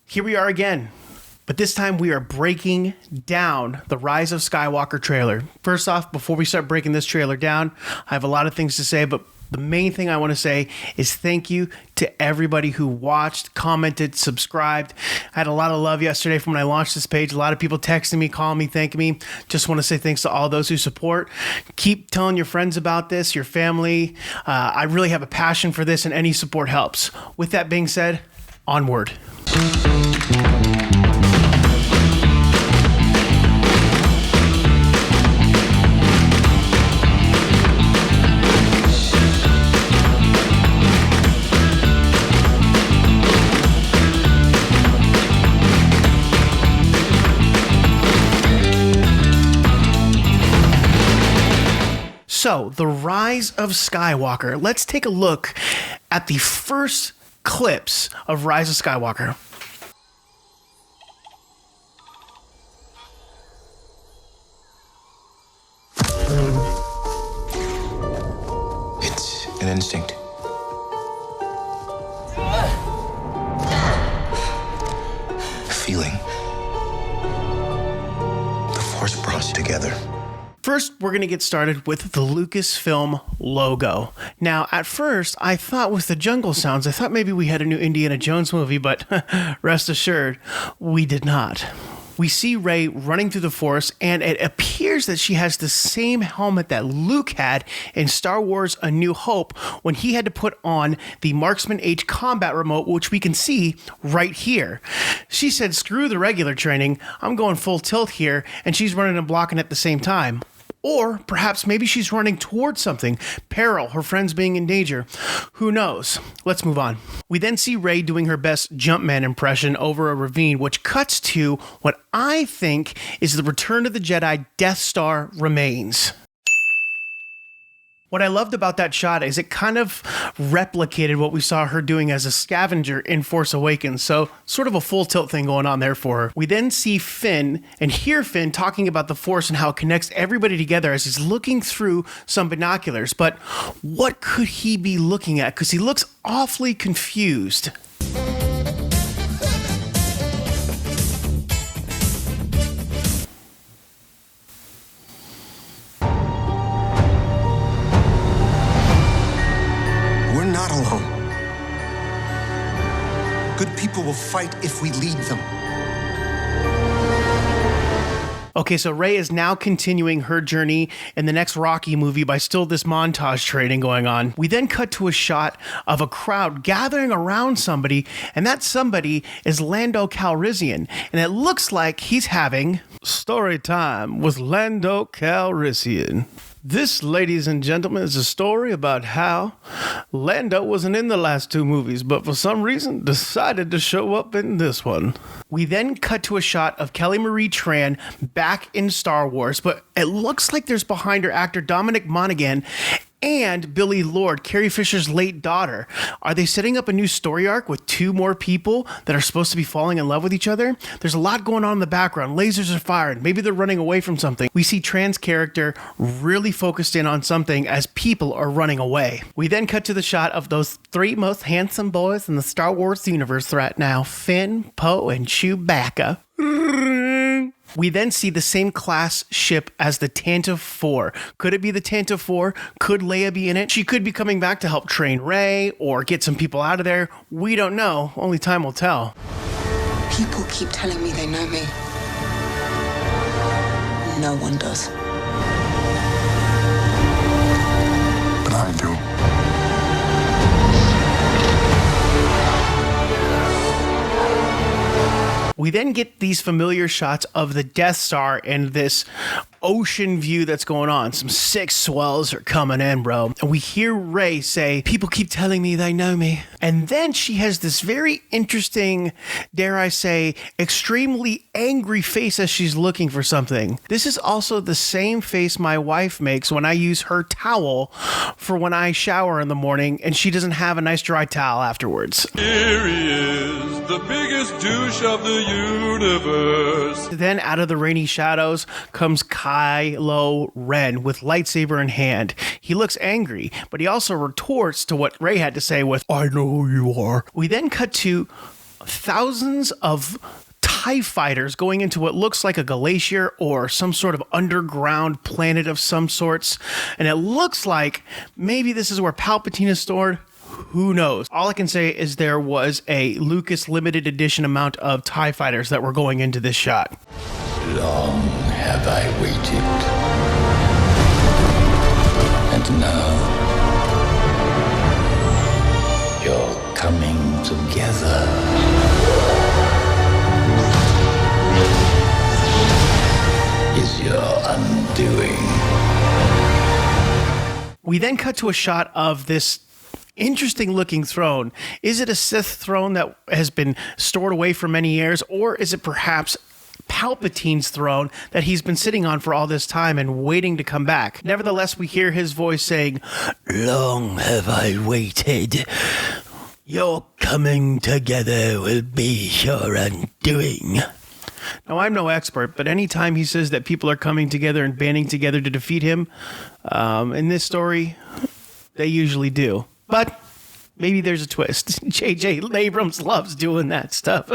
Here we are again, but this time we are breaking down the Rise of Skywalker trailer. First off, before we start breaking this trailer down, I have a lot of things to say, but the main thing I want to say is thank you to everybody who watched, commented, subscribed. I had a lot of love yesterday from when I launched this page. A lot of people texting me, calling me, thanking me. Just want to say thanks to all those who support. Keep telling your friends about this, your family. I really have a passion for this, and any support helps. With that being said, onward. So, the Rise of Skywalker. Let's take a look at the first clips of Rise of Skywalker. It's an instinct. A feeling. The Force brought us together. First, we're going to get started with the Lucasfilm logo. Now, at first, I thought with the jungle sounds, I thought maybe we had a new Indiana Jones movie, but rest assured, we did not. We see Rey running through the Force, and it appears that she has the same helmet that Luke had in Star Wars A New Hope when he had to put on the Marksman H combat remote, which we can see right here. She said, screw the regular training, I'm going full tilt here, and she's running and blocking at the same time. Or perhaps maybe she's running towards something, peril, her friends being in danger. Who knows? Let's move on. We then see Rey doing her best Jumpman impression over a ravine, which cuts to what I think is the Return of the Jedi Death Star remains. What I loved about that shot is it kind of replicated what we saw her doing as a scavenger in Force Awakens, so sort of a full tilt thing going on there for her. We then see Finn and hear Finn talking about the Force and how it connects everybody together as he's looking through some binoculars, but what could he be looking at? Because he looks awfully confused. Good people will fight if we lead them. Okay, so Rey is now continuing her journey in the next Rocky movie by still this montage trading going on. We then cut to a shot of a crowd gathering around somebody, and that somebody is Lando Calrissian, and it looks like he's having story time with Lando Calrissian. This, ladies and gentlemen, is a story about how Lando wasn't in the last two movies, but for some reason decided to show up in this one. We then cut to a shot of Kelly Marie Tran back in Star Wars, but it looks like there's behind her actor Dominic Monaghan and Billie Lourd, Carrie Fisher's late daughter. Are they setting up a new story arc with two more people that are supposed to be falling in love with each other? There's a lot going on in the background. Lasers are firing. Maybe they're running away from something. We see Tran's character really focused in on something as people are running away. We then cut to the shot of those three most handsome boys in the Star Wars universe right now, Finn, Poe, and Chewbacca. We then see the same class ship as the Tantive 4. Could it be the Tantive 4? Could Leia be in it? She could be coming back to help train Rey or get some people out of there. We don't know. Only time will tell. People keep telling me they know me. No one does. But I do. We then get these familiar shots of the Death Star and this ocean view that's going on. Some sick swells are coming in, bro. And we hear Rey say, people keep telling me they know me. And then she has this very interesting, dare I say, extremely angry face as she's looking for something. This is also the same face my wife makes when I use her towel for when I shower in the morning and she doesn't have a nice dry towel afterwards. Here he is, the biggest douche of the universe. Then out of the rainy shadows comes Kylo Ren with lightsaber in hand. He looks angry, but he also retorts to what Rey had to say with, I know who you are. We then cut to thousands of TIE fighters going into what looks like a glacier or some sort of underground planet of some sorts. And it looks like maybe this is where Palpatine is stored. Who knows? All I can say is there was a Lucas limited edition amount of TIE fighters that were going into this shot. Long have I waited. And now you're coming together. Is your undoing. We then cut to a shot of this interesting looking throne. Is it a Sith throne that has been stored away for many years, or is it perhaps Palpatine's throne that he's been sitting on for all this time and waiting to come back? Nevertheless, we hear his voice saying, "Long have I waited. Your coming together will be your undoing." Now, I'm no expert, but anytime he says that people are coming together and banding together to defeat him, in this story, they usually do. But maybe there's a twist. J.J. Abrams loves doing that stuff.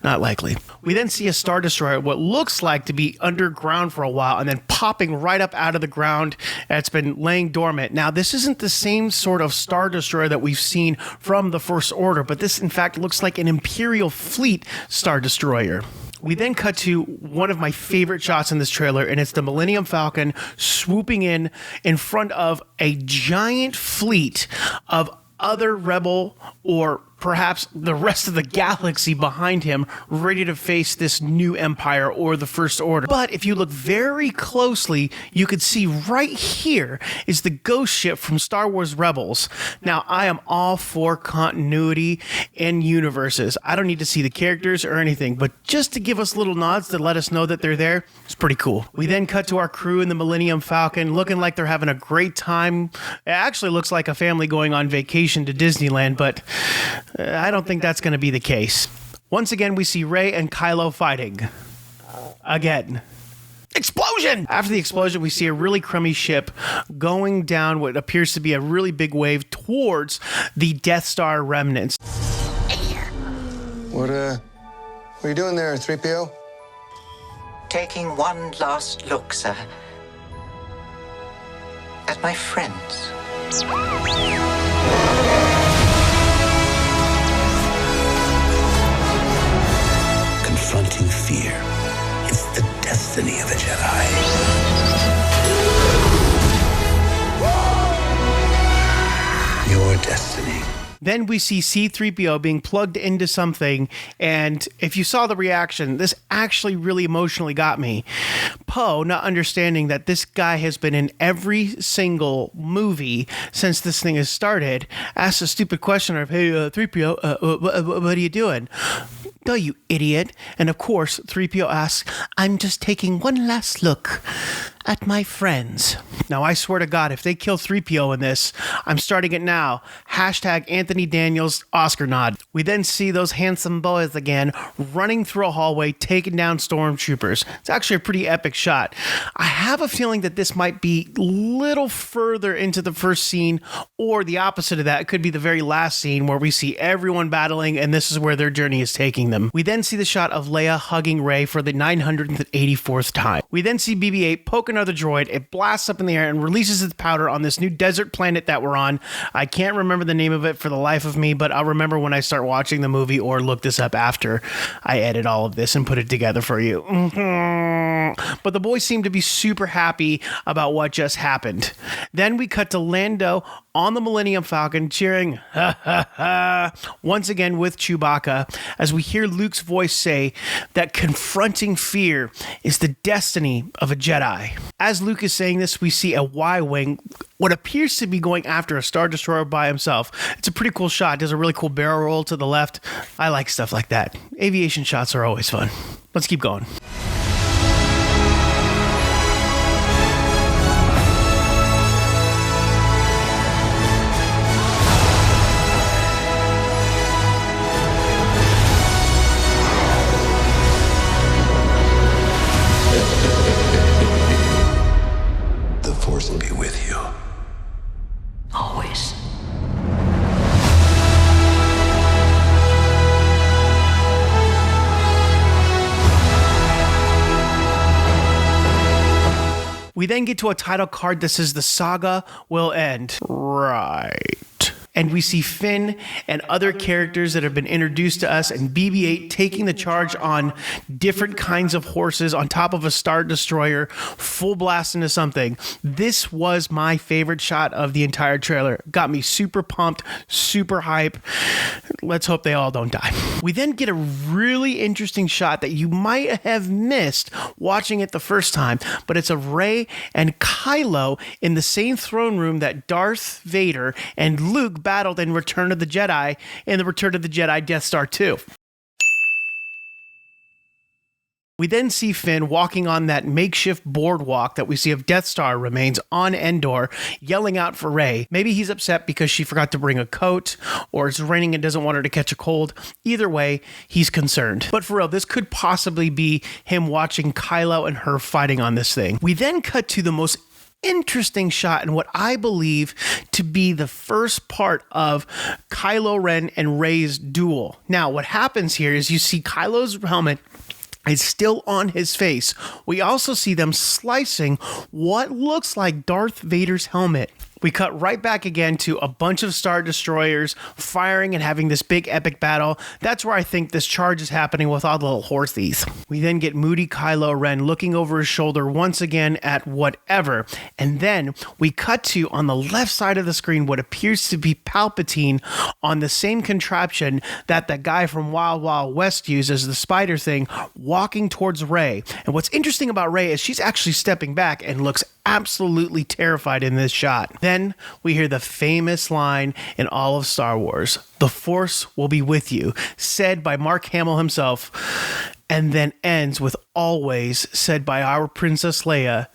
Not likely. We then see a Star Destroyer, what looks like to be underground for a while, and then popping right up out of the ground. It's been laying dormant. Now, this isn't the same sort of Star Destroyer that we've seen from the First Order, but this, in fact, looks like an Imperial Fleet Star Destroyer. We then cut to one of my favorite shots in this trailer, and it's the Millennium Falcon swooping in front of a giant fleet of other rebel or perhaps the rest of the galaxy behind him, ready to face this new empire or the First Order. But if you look very closely, you could see right here is the ghost ship from Star Wars Rebels. Now, I am all for continuity in universes. I don't need to see the characters or anything, but just to give us little nods to let us know that they're there, it's pretty cool. We then cut to our crew in the Millennium Falcon, looking like they're having a great time. It actually looks like a family going on vacation to Disneyland, but I don't think that's going to be the case. Once again, we see Rey and Kylo fighting. Again. Explosion! After the explosion, we see a really crummy ship going down what appears to be a really big wave towards the Death Star remnants. What are you doing there, 3PO? Taking one last look, sir, at my friends. Confronting fear is the destiny of a Jedi. Your destiny. Then we see C-3PO being plugged into something, and if you saw the reaction, this actually really emotionally got me. Poe, not understanding that this guy has been in every single movie since this thing has started, asks a stupid question of, "Hey, 3PO, what are you doing?" "No, you idiot." And of course, 3PO asks, "I'm just taking one last look at my friends." Now, I swear to God, if they kill 3PO in this, I'm starting it now. Hashtag Anthony Daniels Oscar nod. We then see those handsome boys again running through a hallway, taking down stormtroopers. It's actually a pretty epic shot. I have a feeling that this might be a little further into the first scene, or the opposite of that. It could be the very last scene where we see everyone battling, and this is where their journey is taking them. We then see the shot of Leia hugging Rey for the 984th time. We then see BB-8 poke another droid. It blasts up in the air and releases its powder on this new desert planet that we're on. I can't remember the name of it for the life of me, but I'll remember when I start watching the movie or look this up after I edit all of this and put it together for you. But the boys seem to be super happy about what just happened. Then we cut to Lando on the Millennium Falcon cheering, "Ha ha ha," once again with Chewbacca, as we hear Luke's voice say that confronting fear is the destiny of a Jedi. As Luke is saying this, we see a Y-Wing, what appears to be going after a Star Destroyer by himself. It's a pretty cool shot. There's a really cool barrel roll to the left. I like stuff like that. Aviation shots are always fun. Let's keep going. The Force will be with you. Always. then get to a title card that says the saga will end. Right. And we see Finn and other characters that have been introduced to us, and BB-8 taking the charge on different kinds of horses on top of a Star Destroyer, full blast into something. This was my favorite shot of the entire trailer. Got me super pumped, super hype. Let's hope they all don't die. We then get a really interesting shot that you might have missed watching it the first time, but it's of Rey and Kylo in the same throne room that Darth Vader and Luke battled in Return of the Jedi in the Return of the Jedi Death Star 2. We then see Finn walking on that makeshift boardwalk that we see of Death Star remains on Endor, yelling out for Rey. Maybe he's upset because she forgot to bring a coat, or it's raining and doesn't want her to catch a cold. Either way, he's concerned. But for real, this could possibly be him watching Kylo and her fighting on this thing. We then cut to the most interesting shot in what I believe to be the first part of Kylo Ren and Rey's duel. Now, what happens here is you see Kylo's helmet is still on his face. We also see them slicing what looks like Darth Vader's helmet. We cut right back again to a bunch of Star Destroyers firing and having this big epic battle. That's where I think this charge is happening with all the little horsies. We then get moody Kylo Ren looking over his shoulder once again at whatever. And then we cut to, on the left side of the screen, what appears to be Palpatine on the same contraption that the guy from Wild Wild West uses, the spider thing, walking towards Rey. And what's interesting about Rey is she's actually stepping back and looks absolutely terrified in this shot. Then we hear the famous line in all of Star Wars, "The Force will be with you," said by Mark Hamill himself, and then ends with "always," said by our Princess Leia,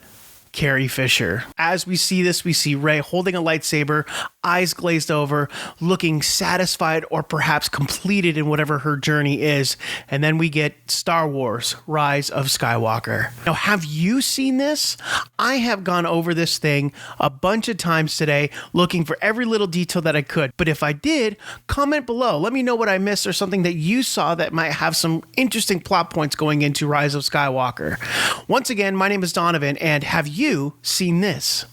Carrie Fisher. As we see this, we see Rey holding a lightsaber, eyes glazed over, looking satisfied or perhaps completed in whatever her journey is. And then we get Star Wars: Rise of Skywalker. Now, have you seen this? I have gone over this thing a bunch of times today, looking for every little detail that I could. But if I did, comment below. Let me know what I missed or something that you saw that might have some interesting plot points going into Rise of Skywalker. Once again, my name is Donovan, and have you seen this?